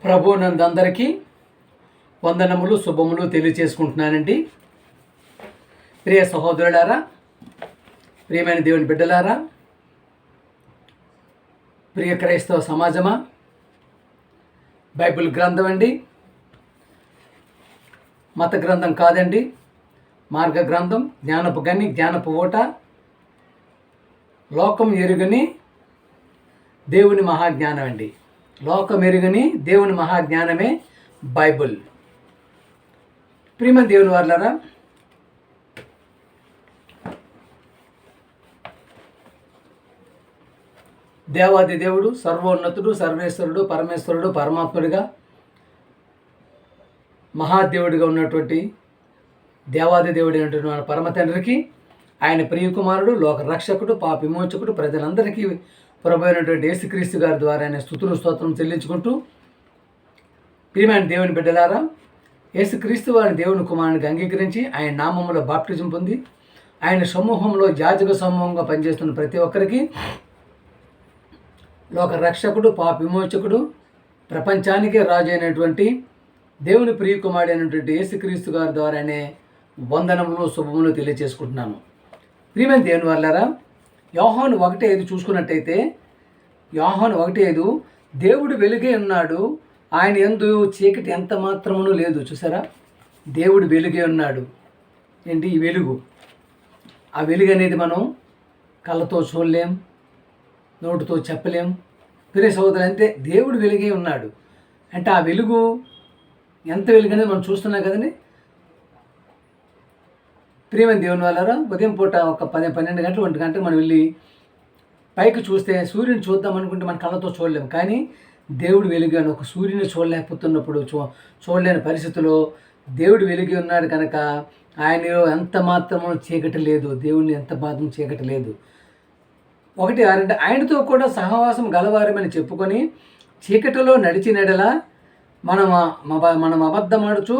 ప్రభువునందు అందరికీ వందనములు శుభములు తెలియచేసుకుంటున్నానండి. ప్రియ సహోదరులారా, ప్రియమైన దేవుని బిడ్డలారా, ప్రియ క్రైస్తవ సమాజమా, బైబిల్ గ్రంథం అండి, మత గ్రంథం కాదండి, మార్గ గ్రంథం, జ్ఞానపు గని, జ్ఞానపు ఓట, లోకం ఎరుగని దేవుని మహాజ్ఞానం అండి. లోకం ఎరుగని దేవుని మహాజ్ఞానమే బైబిల్. ప్రియమైన దేవుని వారలారా, దేవాది దేవుడు, సర్వోన్నతుడు, సర్వేశ్వరుడు, పరమేశ్వరుడు, పరమాత్ముడిగా, మహాదేవుడిగా ఉన్నటువంటి దేవాది దేవుడు అయినటువంటి మన పరమ తండ్రికి, ఆయన ప్రియకుమారుడు, లోక రక్షకుడు, పాప విమోచకుడు, ప్రజలందరికీ ప్రభు అయినటువంటి యేసుక్రీస్తు గారి ద్వారా ఆయన స్తుతులు స్తోత్రం చెల్లించుకుంటూ, ప్రియమైన దేవుని బిడ్డలారా, యేసుక్రీస్తు వారిని దేవుని కుమారునికి అంగీకరించి ఆయన నామములో బాప్టిజం పొంది ఆయన సమూహంలో యాజక సమూహంగా పనిచేస్తున్న ప్రతి ఒక్కరికి లోక రక్షకుడు, పాప విమోచకుడు, ప్రపంచానికే రాజు అయినటువంటి దేవుని ప్రియకుమారుడు అయినటువంటి యేసుక్రీస్తు గారి ద్వారానే వందనములు శుభములు తెలియజేసుకుంటున్నాను. ప్రియమైన దేవుని వారలారా, యోహాను 1:5 చూసుకున్నట్టయితే, యోహాను 1:5 దేవుడు వెలుగే ఉన్నాడు, ఆయన యందు చీకటి ఎంత మాత్రమును లేదు. చూసారా, దేవుడు వెలుగే ఉన్నాడు. ఏంటి ఈ వెలుగు? ఆ వెలుగు అనేది మనం కళ్ళతో చూడలేం, నోటితో చెప్పలేం. ప్రియ సహోదరులు, అంతే, దేవుడు వెలుగే ఉన్నాడు అంటే ఆ వెలుగు ఎంత వెలుగు అనేది మనం చూస్తున్నాం కదండి. ప్రియమైన దేవుని వాళ్ళారా, ఉదయం పూట ఒక 10-12 గంటలు 1 గంటలు మనం వెళ్ళి పైకి చూస్తే సూర్యుని చూద్దాం అనుకుంటే మన కళ్ళతో చూడలేము. కానీ దేవుడు వెలుగాను. ఒక సూర్యుని చూడలేకపోతున్నప్పుడు, చూడలేని పరిస్థితిలో దేవుడు వెలిగి ఉన్నాడు కనుక ఆయనలో ఎంత మాత్రమో చీకటి లేదు. దేవుని ఎంత మాత్రం చీకటి లేదు. 1:6 అంటే ఆయనతో కూడా సహవాసం గలవారమని చెప్పుకొని చీకటిలో నడిచినడలా మనం అబద్ధమాడుచు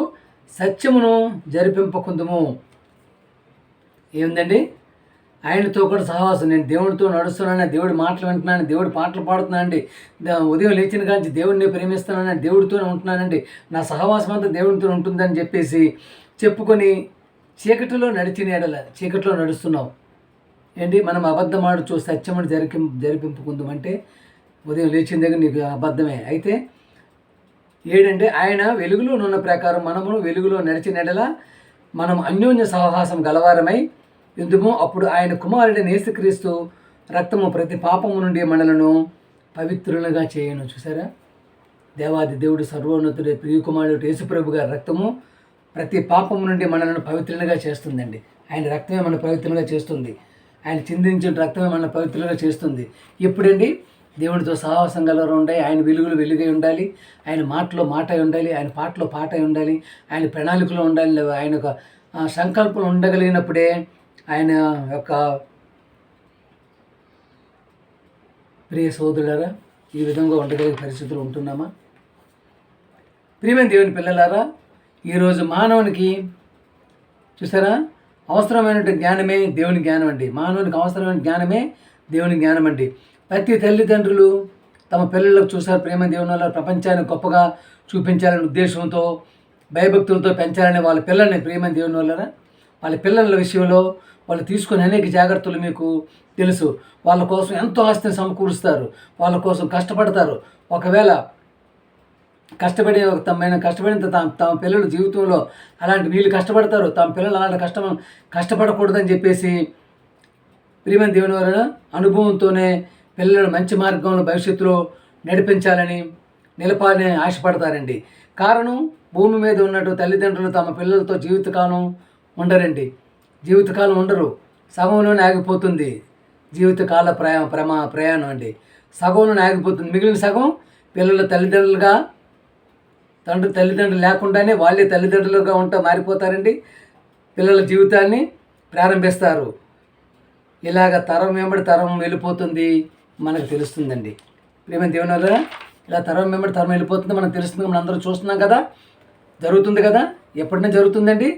సత్యమును జరిపింపకుందుము. ఏముందండి? ఆయనతో కూడా సహవాసం. నేను దేవుడితో నడుస్తున్నాను, దేవుడి మాటలు వింటున్నాను, దేవుడి పాటలు పాడుతున్నానండి, ఉదయం లేచిన కానీ దేవుడిని ప్రేమిస్తున్నానని దేవుడితోనే ఉంటున్నానండి, నా సహవాసం అంతా దేవుడితో ఉంటుందని చెప్పేసి చెప్పుకొని చీకటిలో నడిచిన ఎడల చీకటిలో నడుస్తున్నావు. ఏంటి? మనం అబద్ధమాడుచు సత్యమును జరిపింపుకుందామంటే ఉదయం లేచిన దగ్గర నీకు అబద్ధమే. అయితే ఏడంటే ఆయన వెలుగులో ఉన్న ప్రకారం మనము వెలుగులో నడిచిన ఎడల మనం అన్యోన్య సహవాసం గలవారమై ఎందుమో అప్పుడు ఆయన కుమారుడైన యేసుక్రీస్తు రక్తము ప్రతి పాపము నుండి మనలను పవిత్రులుగా చేయను. చూసారా, దేవాది దేవుడు సర్వోన్నతుడు ప్రియకుమారుడు యేసుప్రభు గారి రక్తము ప్రతి పాపము నుండి మనలను పవిత్రులుగా చేస్తుందండి. ఆయన రక్తమే మన పవిత్రులుగా చేస్తుంది. ఆయన చిందించిన రక్తమే మన పవిత్రులుగా చేస్తుంది. ఎప్పుడండి? దేవుడితో సహవాసం గలవారు ఉండాలి, ఆయన వెలుగులు వెలుగై ఉండాలి, ఆయన మాటలో మాట ఉండాలి, ఆయన పాటలో పాట ఉండాలి, ఆయన ప్రణాళికలో ఉండాలి, ఆయన యొక్క సంకల్పం ఉండగలిగినప్పుడే ఆయన యొక్క ప్రియ సోదరులారా ఈ విధంగా ఉండగలిగే పరిస్థితులు ఉంటున్నామా? ప్రియమైన దేవుని పిల్లలారా, ఈరోజు మానవునికి చూసారా అవసరమైనటువంటి జ్ఞానమే దేవుని జ్ఞానం అండి. మానవునికి అవసరమైన జ్ఞానమే దేవుని జ్ఞానం అండి. ప్రతి తల్లిదండ్రులు తమ పిల్లలకు చూసారు ప్రేమ దేవుని వల్ల ప్రపంచాన్ని గొప్పగా చూపించాలనే ఉద్దేశంతో భయభక్తులతో పెంచాలని వాళ్ళ పిల్లల్ని ప్రేమ దేవుని వల్ల వాళ్ళ పిల్లల విషయంలో వాళ్ళు తీసుకుని అనేక జాగ్రత్తలు మీకు తెలుసు. వాళ్ళ కోసం ఎంతో ఆస్తిని సమకూరుస్తారు, వాళ్ళ కోసం కష్టపడతారు. ఒకవేళ కష్టపడిన తమ పిల్లల జీవితంలో అలాంటి వీళ్ళు కష్టపడతారు, తమ పిల్లలు అలాంటి కష్టపడకూడదని చెప్పేసి ప్రియమైన దేవుని వలన అనుభవంతోనే పిల్లలు మంచి మార్గంలో భవిష్యత్తులో నడిపించాలని నిలపాలని ఆశపడతారండి. కారణం, భూమి మీద ఉన్నట్టు తల్లిదండ్రులు తమ పిల్లలతో జీవితకాలం ఉండరు. సగంలోనే ఆగిపోతుంది జీవితకాల ప్రయాణం అండి. సగంలోనే ఆగిపోతుంది. మిగిలిన సగం పిల్లల తల్లిదండ్రులు లేకుండానే వాళ్ళే తల్లిదండ్రులుగా మారిపోతారండి. పిల్లల జీవితాన్ని ప్రారంభిస్తారు. ఇలాగ తరం వెంబడి తరం వెళ్ళిపోతుంది మనకు తెలుస్తుందండి. ప్రియమైన దేవుని వల్ల ఇలా తరం వెంబడి తరం వెళ్ళిపోతుంది మనకు తెలుస్తుంది. మనం అందరూ చూస్తున్నాం కదా, జరుగుతుంది కదా, ఎప్పటినే జరుగుతుందండి.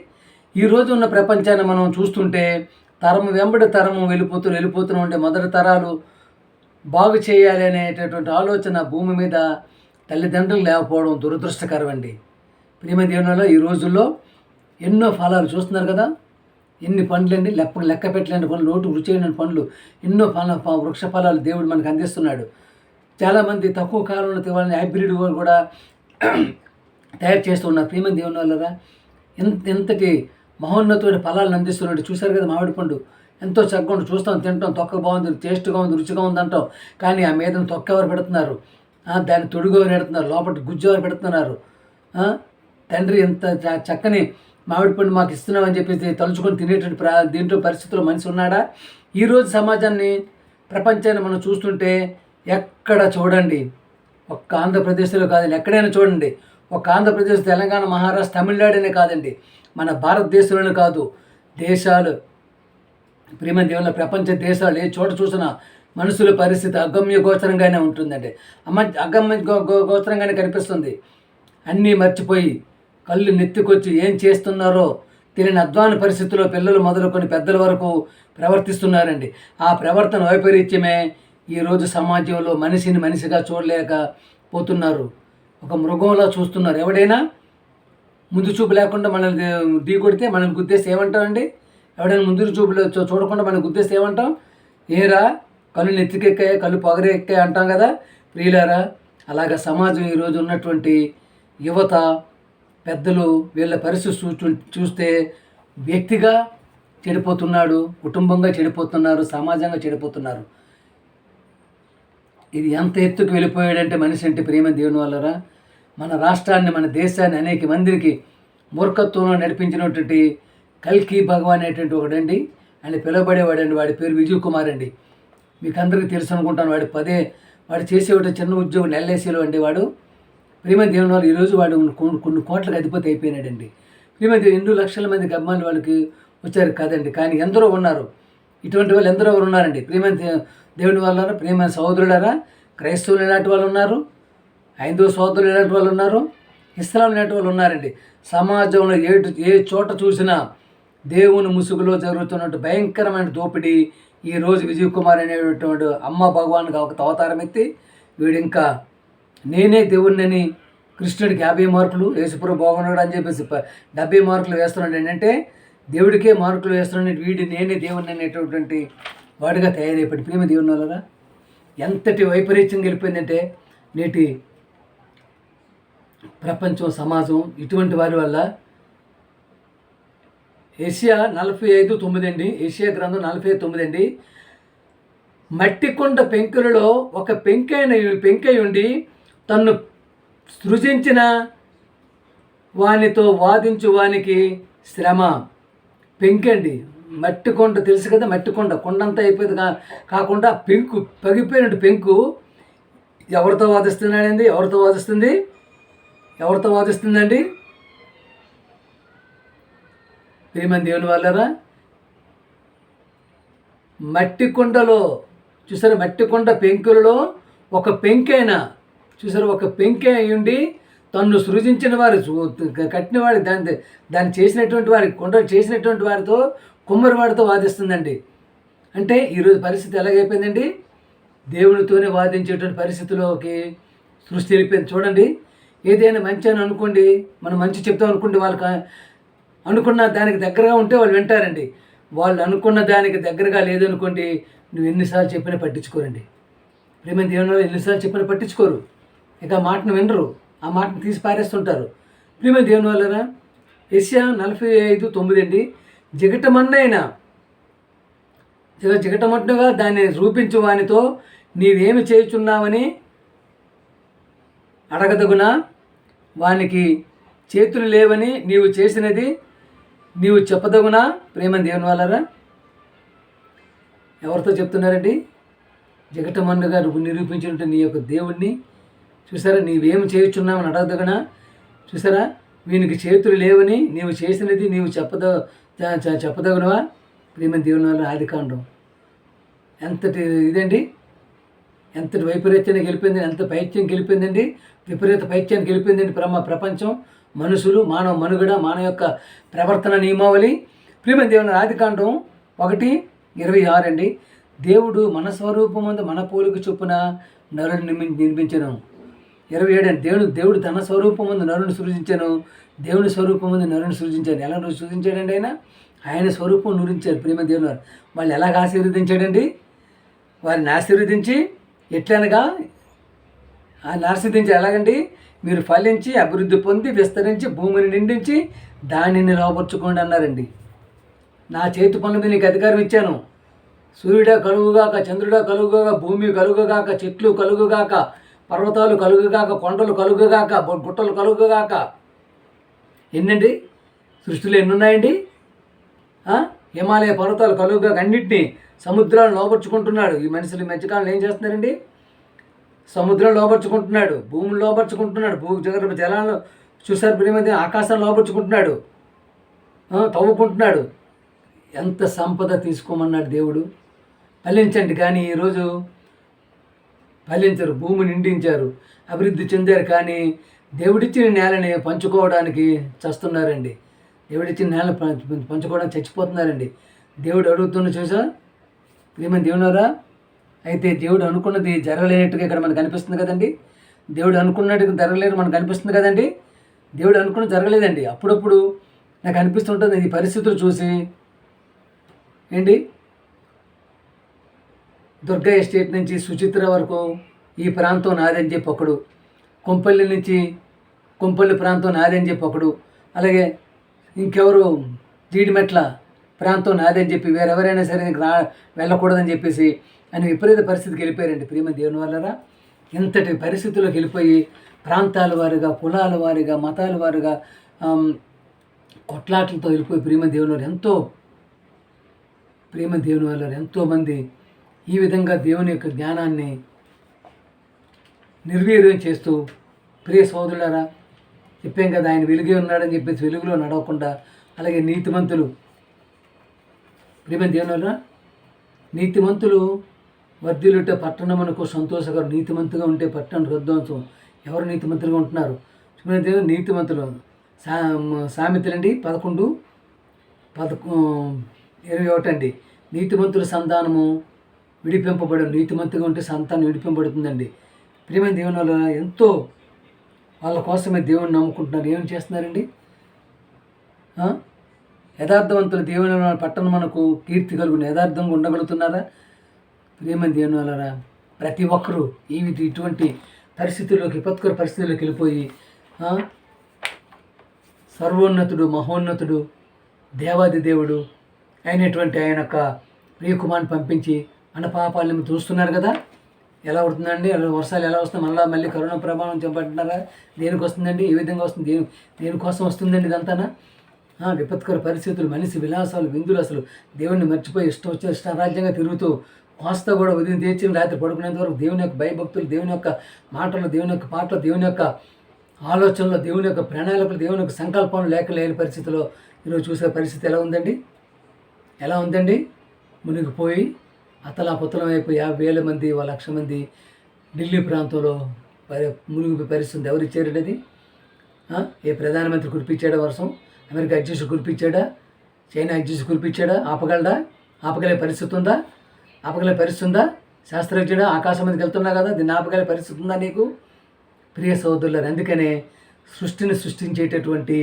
ఈరోజు ఉన్న ప్రపంచాన్ని మనం చూస్తుంటే తరం వెంబడి తరము వెళ్ళిపోతూ ఉంటే మొదటి తరాలు బాగు చేయాలి అనేటటువంటి ఆలోచన భూమి మీద తల్లిదండ్రులు లేకపోవడం దురదృష్టకరం అండి. ప్రియమైన దేవునిలో ఈ రోజుల్లో ఎన్నో ఫలాలు చూస్తున్నారు కదా, ఎన్ని పండ్లండి, లెక్క పెట్టలేని పనులు, నోటు రుచి అయిన పండ్లు, ఎన్నో వృక్ష ఫలాలు దేవుడు మనకు అందిస్తున్నాడు. చాలామంది తక్కువ కాలంలో వాళ్ళని హైబ్రిడ్ కూడా తయారు చేస్తున్నారు. ప్రియమైన దేవుని వల్లరా ఎంతటి మహోన్నతమైన ఫలాలను అందిస్తున్నాడు. చూశారు కదా, మామిడి పండు ఎంతో చక్కగా ఉండి చూస్తాం, తింటాం, తొక్క బాగుంది, టేస్ట్గా ఉంది, రుచిగా ఉంది అంటాం. కానీ ఆ మీద తొక్క ఎవరు పెడుతున్నారు, దాన్ని తొడుగు ఎవరు పెడుతున్నారు, లోపల గుజ్జు ఎవరు పెడుతున్నారు? తండ్రి ఎంత చక్కని మామిడి పండు మాకు ఇస్తున్నామని చెప్పేసి తలుచుకొని తినేటువంటి దీంట్లో పరిస్థితుల్లో మనిషి ఉన్నాడా? ఈరోజు సమాజాన్ని, ప్రపంచాన్ని మనం చూస్తుంటే ఎక్కడ చూడండి, ఒక్క ఆంధ్రప్రదేశ్లో కాదండి, ఎక్కడైనా చూడండి, ఒక ఆంధ్రప్రదేశ్, తెలంగాణ, మహారాష్ట్ర, తమిళనాడునే కాదండి, మన భారతదేశంలోనే కాదు, దేశాలు, ప్రియమైన దేవుళ్ళ ప్రపంచ దేశాలు ఏ చోట చూసినా మనుషుల పరిస్థితి అగమ్య గోచరంగానే ఉంటుందండి. అగమ్య గోచరంగానే కనిపిస్తుంది. అన్నీ మర్చిపోయి కళ్ళు నెత్తికొచ్చి ఏం చేస్తున్నారో తెలియని అధ్వాన పరిస్థితుల్లో పిల్లలు మొదలుకొని పెద్దల వరకు ప్రవర్తిస్తున్నారండి. ఆ ప్రవర్తన వైపరీత్యమే ఈరోజు సమాజంలో మనిషిని మనిషిగా చూడలేకపోతున్నారు. ఒక మృగంలా చూస్తున్నారు. ఎవడైనా ముందు చూపు లేకుండా మనల్ని ఢీ కొడితే మనం గుద్దేసి ఏమంటామండి? ఎవడైనా ముందు చూపులో చూడకుండా మనం గుద్దేసి ఏమంటాం? ఏరా కళ్ళు నెత్తికెక్కాయి, కళ్ళు పొగరే ఎక్కాయి అంటాం కదా. ప్రియులారా, అలాగ సమాజం ఈరోజు ఉన్నటువంటి యువత, పెద్దలు, వీళ్ళ పరిస్థితి చూస్తే వ్యక్తిగా చెడిపోతున్నాడు, కుటుంబంగా చెడిపోతున్నారు, సమాజంగా చెడిపోతున్నారు. ఇది ఎంత ఎత్తుకు వెళ్ళిపోయాడంటే మనిషి అంటే, ప్రియమైన దేవుని వల్లరా, మన రాష్ట్రాన్ని, మన దేశాన్ని అనేక మందికి మూర్ఖత్వంలో నడిపించినటువంటి కల్కి భగవాన్ అనేటువంటి ఒకడండి, ఆయన పిలువబడేవాడండి. వాడి పేరు విజయ్ కుమార్ అండి. మీకు అందరికీ తెలుసు అనుకుంటాను. వాడు చేసేవాడు చిన్న ఉద్యోగం ఎల్ఐసిలో అండి. వాడు ప్రియమైన దేవుని వాళ్ళు ఈరోజు వాడు కొన్ని కోట్లకు అధిపతి అయిపోయినాడండి. ప్రియమైన 2 లక్షల మందికి అభిమానులు వాళ్ళకి వచ్చారు కదండి. కానీ ఎందరో ఉన్నారు, ఇటువంటి వాళ్ళు ఎందరో ఉన్నారండి. ప్రియమైన దేవుని వాళ్ళారా, ప్రియమైన సహోదరులారా, క్రైస్తవులు ఇలాంటి వాళ్ళు ఉన్నారు, హైందవ సహోదరులు ఇలాంటి వాళ్ళు ఉన్నారు, ఇస్లాం ఇలాంటి వాళ్ళు ఉన్నారండి. సమాజంలో ఏ చోట చూసినా దేవుని ముసుగులో జరుగుతున్నట్టు భయంకరమైన దోపిడీ ఈరోజు విజయ్ కుమార్ అనేటువంటి అమ్మ భగవాన్గా ఒక అవతారం ఎత్తి వీడు ఇంకా నేనే దేవుడిని, కృష్ణుడికి 50 మార్కులు, యేసుప్రభు బాగున్నాడు అని చెప్పేసి 70 మార్కులు వేస్తున్నాడు. ఏంటంటే దేవుడికే మార్కులు వేస్తున్నాడు, వీడి నేనే దేవుడిని అనేటటువంటి వాడిగా తయారైపోయి. ప్రేమ దేవుని వల్ల ఎంతటి వైపరీత్యం గెలిపోయిందంటే నేటి ప్రపంచం, సమాజం ఇటువంటి వారి వల్ల. ఏషియా 45:9 అండి, ఏషియా గ్రంథం 45:9 అండి. మట్టి కొండ పెంకులలో ఒక పెంకై ఉండి తన్ను సృజించిన వానితో వాదించు వానికి శ్రమ. పెంకండి, మట్టి కొండ తెలుసు కదా, మట్టి కొండంతా అయిపోయింది కాకుండా పెంకు, పగిపోయినట్టు పెంకు ఎవరితో వాదిస్తున్నాడండి? ఎవరితో వాదిస్తుందండి? ప్రియమైన దేవుని వాళ్ళరా, మట్టి కొండలో చూసారా, మట్టి కొండ పెంకులలో ఒక పెంకైనా చూసారు, ఒక పెంకే అయ్యుండి తన్ను సృజించిన వారు, కట్టిన వారి, దాన్ని చేసినటువంటి వారి, కొండ చేసినటువంటి వారితో, కుమ్మరి వాడితో వాదిస్తుందండి. అంటే ఈరోజు పరిస్థితి ఎలాగైపోయిందండి? దేవునితోనే వాదించేటువంటి పరిస్థితిలోకి సృష్టి వెళ్ళిపోయింది. చూడండి, ఏదైనా మంచి అని అనుకోండి, మనం మంచి చెప్తాం అనుకోండి, వాళ్ళకి అనుకున్న దానికి దగ్గరగా ఉంటే వాళ్ళు వింటారండి. వాళ్ళు అనుకున్న దానికి దగ్గరగా లేదనుకోండి, నువ్వు ఎన్నిసార్లు చెప్పినా పట్టించుకోరండి. ప్రేమ దేవుని ఎన్నిసార్లు చెప్పినా పట్టించుకోరు, ఇక ఆ మాటను వినరు, ఆ మాటను తీసి పారేస్తుంటారు. ప్రేమ దేవుని వల్లరా, ఏషియా 45:9 అండి. జిగటమట్టుగా దాన్ని రూపించు వానితో నీవేమి చేయుచున్నావని అడగదగునా, వానికి చేతులు లేవని నీవు చేసినది నీవు చెప్పదగునా. ప్రేమ దేవుని వాళ్ళరా, ఎవరితో చెప్తున్నారండి? జగటమన్నుగా నువ్వు నిరూపించినట్టు నీ యొక్క దేవుణ్ణి చూసారా, నీవేమి చేయుచున్నావని అడగదగునా. చూసారా, వీనికి చేతులు లేవని నీవు చేసినది నీవు చెప్పదగునవా. ప్రేమ దేవుని వాళ్ళ ఆదికాండం ఎంతటి ఇదండి, ఎంతటి వైపరీత్యాన్ని గెలిపింది, ఎంత పైత్యం గెలిపిందండి, విపరీత పైత్యాన్ని గెలిపిందండి ప్రపంచం, మనుషులు, మానవ మనుగడ, మానవ యొక్క ప్రవర్తన నియమావళి. ప్రేమ దేవుని ఆదికాండం 1:26 అండి. దేవుడు మన స్వరూపమందు మన పోలిక చొప్పున నరుని నిర్మించను. 27 అండి. దేవుడు తన స్వరూపమందు నరుని సృజించాను, దేవుని స్వరూపమందు నరుని సృజించాను. ఎలా సృజించాడండి ఆయన స్వరూపం నూరించారు ప్రేమ దేవుని వారు. వాళ్ళు ఎలాగ ఆశీర్వదించాడండి? వారిని ఆశీర్వదించి ఎట్లనగా ఆయన ఆశీర్వదించి ఎలాగండి? మీరు ఫలించి అభివృద్ధి పొంది విస్తరించి భూమిని నిండించి దానిని లోపరుచుకోండి అన్నారండి. నా చేతి పనుల మీద నీకు అధికారం ఇచ్చాను. సూర్యుడా కలుగుగాక, చంద్రుడా కలుగుగాక, భూమి కలుగుగాక, చెట్లు కలుగుగాక, పర్వతాలు కలుగుగాక, కొండలు కలుగుగాక, గుట్టలు కలుగుగాక. ఎన్నండి? సృష్టిలో ఎన్ని ఉన్నాయండి? హిమాలయ పర్వతాలు కలుగుగాక, అన్నింటినీ సముద్రాలు లోపరుచుకుంటున్నాడు. ఈ మనుషులు ఈ మధ్యకాలంలో ఏం చేస్తున్నారండి? సముద్రం లోపరుచుకుంటున్నాడు, భూమిని లోపరుచుకుంటున్నాడు, భూగర్భ జలాలను చూసారు ప్రియమైన, ఆకాశాన్ని లోపరుచుకుంటున్నాడు, తవ్వుకుంటున్నాడు. ఎంత సంపద తీసుకోమన్నాడు దేవుడు. ఫలించండి, కానీ ఈరోజు ఫలించరు. భూమి నిండించారు, అభివృద్ధి చెందారు, కానీ దేవుడిచ్చిన నేలని పంచుకోవడానికి చస్తున్నారండి. దేవుడిచ్చిన నేలను పంచుకోవడానికి చచ్చిపోతున్నారండి. దేవుడు అడుగుతున్న చూసా ప్రియమైన దేవునారా. అయితే దేవుడు అనుకున్నది జరగలేనట్టుగా ఇక్కడ మనకు కనిపిస్తుంది కదండి. దేవుడు అనుకున్నట్టుగా జరగలేదు మనకు కనిపిస్తుంది కదండి. దేవుడు అనుకున్నది జరగలేదండి. అప్పుడప్పుడు నాకు అనిపిస్తుంటుంది ఈ పరిస్థితులు చూసి. ఏంటి, దుర్గా ఎస్టేట్ నుంచి సుచిత్ర వరకు ఈ ప్రాంతం నాదని చెప్పి ఒకడు, కొంపల్లి నుంచి కొంపల్లి ప్రాంతం నాదని చెప్పి ఒకడు, అలాగే ఇంకెవరు జీడిమెట్ల ప్రాంతం నాదని చెప్పి వేరెవరైనా సరే వెళ్ళకూడదని చెప్పేసి అని విపరీత పరిస్థితికి వెళ్ళిపోయారండి ప్రియమైన దేవుని వల్లరా. ఇంతటి పరిస్థితుల్లోకి వెళ్ళిపోయి ప్రాంతాల వారిగా, కులాల వారిగా, మతాల వారిగా కొట్లాటలతో వెళ్ళిపోయి ప్రియమైన దేవుని వారు ఎంతోమంది ఈ విధంగా దేవుని యొక్క జ్ఞానాన్ని నిర్వీర్యం చేస్తూ, ప్రియ సోదరులారా చెప్పాం కదా, ఆయన వెలుగే ఉన్నాడని చెప్పేసి వెలుగులో నడవకుండా, అలాగే నీతిమంతులు ప్రియమైన దేవుని వల్ల నీతిమంతులు వర్ధిల్లుట పట్టణమునకు సంతోషకరం. నీతిమంతుగా ఉంటే పట్టణం రద్దవంతం. ఎవరు నీతిమంతులుగా ఉంటున్నారు? దేవుని నీతిమంతులు. సామెతలండి 11:21 అండి. నీతిమంతుల సంతానము విడిపింపబడు. నీతిమంతుగా ఉంటే సంతానం విడిపింపబడుతుందండి. ప్రియమైన దేవుని వల్ల ఎంతో వాళ్ళ కోసమే దేవుని నమ్ముకుంటున్నారు. ఏం చేస్తున్నారండి? యథార్థవంతులు దేవుని పట్టణం మనకు కీర్తి కలుగును. యథార్థంగా ఉండగలుగుతున్నారా? ప్రియమైన దేవుని వల్లరా ప్రతి ఒక్కరూ ఇటువంటి పరిస్థితుల్లోకి, విపత్కర పరిస్థితుల్లోకి వెళ్ళిపోయి సర్వోన్నతుడు, మహోన్నతుడు, దేవాది దేవుడు అయినటువంటి ఆయన యొక్క ప్రియకుమార్ని పంపించి మన పాపాలను చూస్తున్నారు కదా. ఎలా అవుతుందండి? వర్షాలు ఎలా వస్తుంది? మళ్ళీ కరోనా ప్రభావం చెప్పబడుతున్నారా? దేనికి వస్తుందండి? ఏ విధంగా వస్తుంది? దేనికోసం వస్తుందండి ఇదంతానా? విపత్కర పరిస్థితులు, మనిషి విలాసాలు, విందులు, అసలు దేవుణ్ణి మర్చిపోయి ఇష్టారాజ్యంగా తిరుగుతూ కాస్త కూడా ఉదయం తీర్చిన రాత్రి పడుకునేంత వరకు దేవుని యొక్క భయభక్తులు, దేవుని యొక్క మాటలు, దేవుని యొక్క పాటలు, దేవుని యొక్క ఆలోచనలు, దేవుని యొక్క ప్రణాళికలు, దేవుని యొక్క సంకల్పం లేని పరిస్థితిలో ఈరోజు చూసే పరిస్థితి ఎలా ఉందండి? మునిగిపోయి అతలాకుతలం అయిపోయి 50,000 మంది, 1,00,000 మంది ఢిల్లీ ప్రాంతంలో మునిగిపోయి పరిస్థితి ఎవరు ఇచ్చారండి? అది ఏ ప్రధానమంత్రి కురిపించాడా వర్షం? అమెరికా అధ్యక్షుడు కురిపించాడా? చైనా అధ్యక్షుడు కురిపించాడా? ఆపగలే పరిస్థితి ఉందా? శాస్త్రజ్ఞుడా, ఆకాశం మీదకి వెళ్తున్నా కదా, దీన్ని ఆపగలే పరిస్థితి ఉందా నీకు? ప్రియ సోదరులారు, అందుకనే సృష్టిని సృష్టించేటటువంటి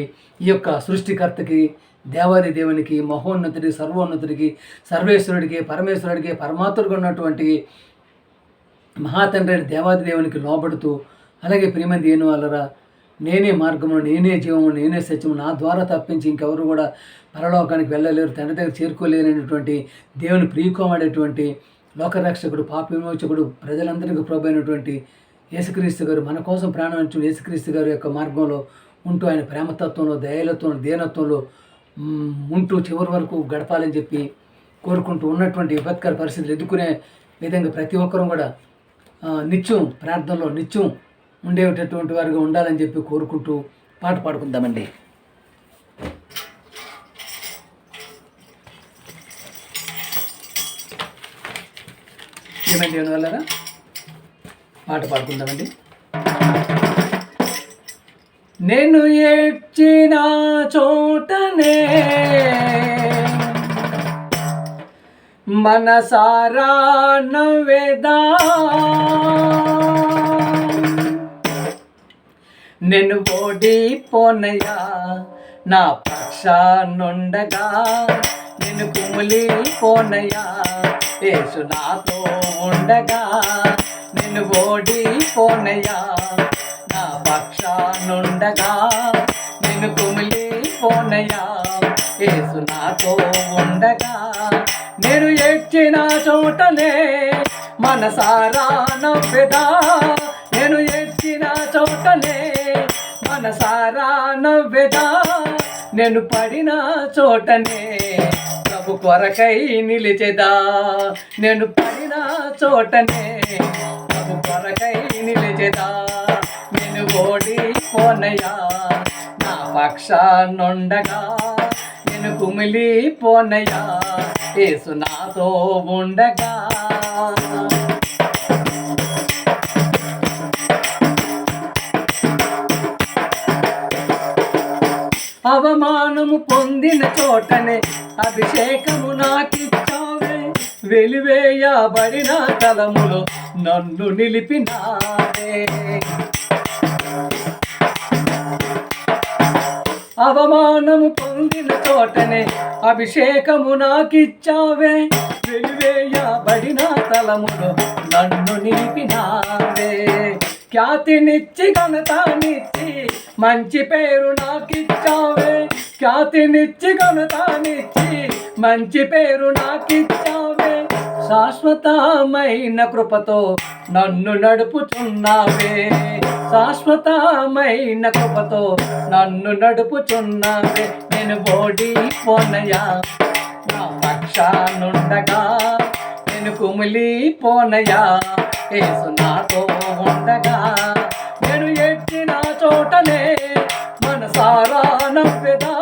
ఈ యొక్క సృష్టికర్తకి, దేవాది దేవునికి, మహోన్నతుడికి, సర్వోన్నతుడికి, సర్వేశ్వరుడికి, పరమేశ్వరుడికి, పరమాత్ముడికి ఉన్నటువంటి మహాతండ్రి దేవాది దేవునికి లోబడుతూ, అలాగే ప్రియమైన దేవుని వల్లరా నేనే మార్గము, నేనే జీవము, నేనే సత్యము, నా ద్వారా తప్పించి ఇంకెవరు కూడా పరలోకానికి వెళ్ళలేరు, తండ్రి దగ్గర చేరుకోలేనటువంటి దేవుని ప్రియకోమడేటువంటి లోకరక్షకుడు, పాప విమోచకుడు, ప్రజలందరికీ ప్రభు అయినటువంటి యేసుక్రీస్తు గారు మన కోసం ప్రాణం ఇచ్చిన యేసుక్రీస్తు గారి యొక్క మార్గంలో ఉంటూ, ఆయన ప్రేమతత్వంలో, దయాలత్వంలో, దీనత్వంలో ఉంటూ చివరి వరకు గడపాలని చెప్పి కోరుకుంటూ ఉన్నటువంటి విపత్కర పరిస్థితులు ఎదుర్కొనే విధంగా ప్రతి ఒక్కరూ కూడా నిత్యం ప్రార్థనలో నిత్యం ఉండేటటువంటి వారిగా ఉండాలని చెప్పి కోరుకుంటూ పాట పాడుకుందామండి. ఏమైంది వల్లరా పాట పాడుకుందామండి. నేను ఏడ్చిన చోటనే మనసారా నవ్వేదా, నేను ఓడిపోనయ్యా, నా పక్షానుండగా నేను కుమిలిపోనయ్యా. యేసు నాతో ఉండగా నేను ఓడిపోనయ్యా, నా పక్షానుండగా నేను కుమిలిపోనయ్యా. యేసు నాతో ఉండగా నేను ఏడ్చిన చోటనే మనసారా నవ్వెదా. నేను ఏడ్చిన చోటనే మనసారా నవ్వెదా. నేను పడిన చోటనే ప్రభు కొరకై నిలిచెదా. నేను పడిన చోటనే ప్రభు కొరకై నిలిచెదా. నేను ఓడిపోనయ్యా, నా పక్షానుండగా నేను కుమిలిపోనయ్యా. యేసు నాతో ఉండగా. అవమానము పొందిన చోటనే అభిషేకము నాకిచ్చావే. వెలివేయబడిన తలములో నన్ను నిలిపినావే. అవమానము పొందిన చోటనే అభిషేకము నాకిచ్చావే. వెలివేయబడిన తలములో నన్ను నిలిపినావే. ఖ్యాతినిచ్చి ఘనతనిచ్చి మంచి పేరు నాకిచ్చావే. ఖ్యాతినిచ్చి ఘనతనిచ్చి మంచి పేరు నాకిచ్చావే. శాశ్వతమైన కృపతో నన్ను నడుపుచున్నావే. శాశ్వతమైన కృపతో నన్ను నడుపుచున్నావే. నేను ఓడిపోనయ్యా, నా పక్షానుండగా నేను కుమిలిపోనయ్యా. యేసు నాతో ఉండగా నేను ఎట్టిన చోటనే మనసారా నవ్వెదా.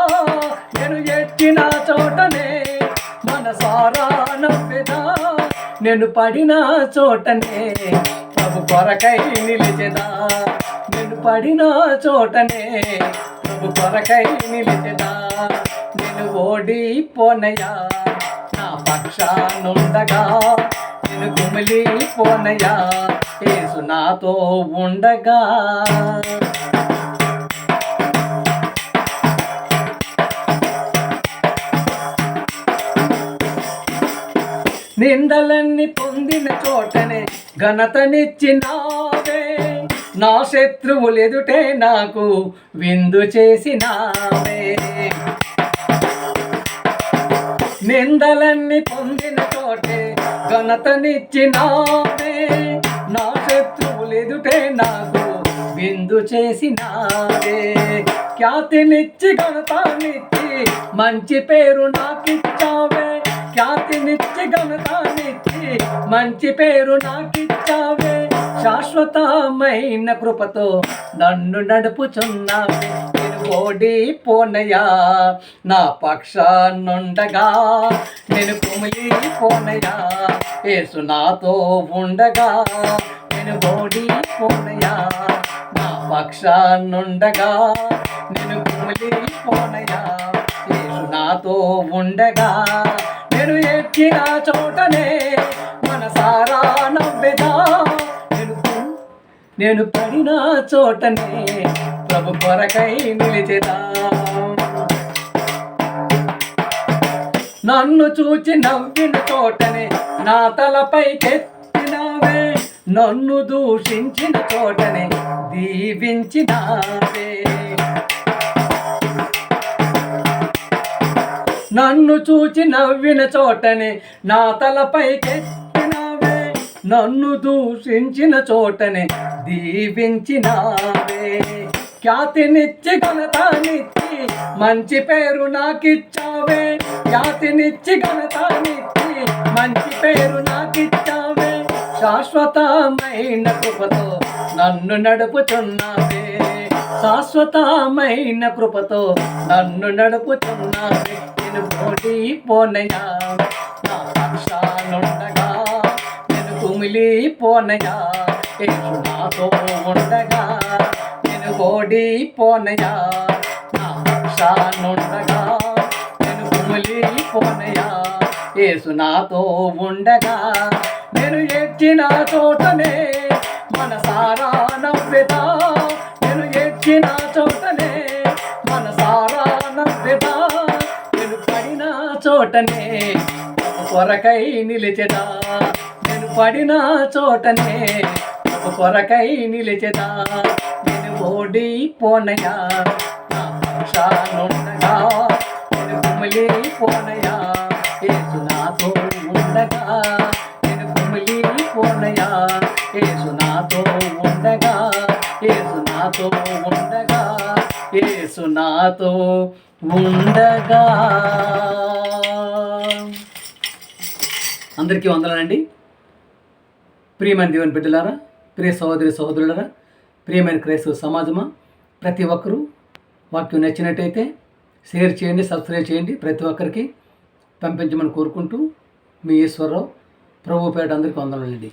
నేను ఎట్టిన చోటనే మనసారా నవ్వెదా. నేను పడిన చోటనే ప్రభు కొరకై నిలిచెదా. నేను పడిన చోటనే ప్రభు కొరకై నిలిచెదా. నేను ఓడిపోనయ్యా, నా పక్షానుండగా నేను కుమిలిపోనయ్యా. యేసు నాతో ఉండగా. నిందలన్నీ పొందిన చోటనే ఘనతనిచ్చినావే. నా శత్రువులెదుటే నాకు విందు చేసినావే. నిందలన్నీ పొందిన చోటే ఘనతనిచ్చినావే. నా శత్రువులెదుటే నాకు విందు చేసినావే. ఖ్యాతినిచ్చి ఘనతనిచ్చి మంచి పేరు నాకిచ్చావే. ఖ్యాతినిచ్చి ఘనతనిచ్చి మంచి పేరు నాకిచ్చావే. శాశ్వతమైన కృపతో నన్ను నడుపుచున్నావే. నేను ఓడిపోనయ్యా, నా పక్షానుండగా నేను కుమిలిపోనయ్యా. యేసు నాతో ఉండగా నేను ఓడిపోనయ్యా, నా పక్షానుండగా నేను కుమిలిపోనయ్యా. యేసు నాతో ఉండగా నేను ఎక్కిన చోటనే మనసారా నవ్వెదా. నేను పడిన చోటనే ప్రభు కొరకై నిలిచెదా. నన్ను చూచి నవ్విన చోటనే నా తలపైకెత్తినావే. నన్ను దూషించిన చోటనే దీవించినావే. నన్ను చూచి నవ్విన చోటనే నా తలపైకెత్తినావే. నన్ను దూషించిన చోటనే దీవించినావే. ఖ్యాతినిచ్చి ఘనతనిచ్చి మంచి పేరు నాకిచ్చావే. ఖ్యాతినిచ్చి ఘనతనిచ్చి మంచి పేరు నాకిచ్చావే. శాశ్వతమైన కృపతో నన్ను నడుపుచున్నావే. శాశ్వతమైన కృపతో నన్ను నడుపుచున్నావే. నేను ఓడిపోనయ్యా, నా పక్షానుండగా నేను కుమిలిపోనయ్యా. యేసు నాతో ఉండగా నేను ఓడిపోనయ్యా, నా పక్షానుండగా నేను కుమిలిపోనయ్యా. యేసు నాతో ఉండగా నేను ఎక్కిన చోటనే మనసారా నవ్వెదా. నేను నచ్చిన చోటనే మనసారా నవ్వెదా, నేను పడిన చోటనే ఒక కొరకై నిలిచెదా, నేను పడిన చోటనే ఒక కొరకై నిలిచెదా, నేను ఓడిపోనయా నా పక్షానుండగా, నేను కుమిలిపోనయా యేసు నాతో ఉండగా, నేను కుమిలిపోనయా యేసు నాతో ఉండగా, యేసు నాతో ఉండగా, యేసు నాతో ఉండగా. అందరికీ వందనాలండి. ప్రియమైన దేవుని బిడ్డలారా, ప్రియ సహోదరి సహోదరులారా, ప్రియమైన క్రైస్తవ సమాజమా, ప్రతి ఒక్కరూ వాక్యం నచ్చినట్టయితే షేర్ చేయండి, సబ్స్క్రైబ్ చేయండి, ప్రతి ఒక్కరికి పంపించమని కోరుకుంటూ మీ ఈశ్వరరావు, ప్రభు పేట అందరికీ వందనాలండి.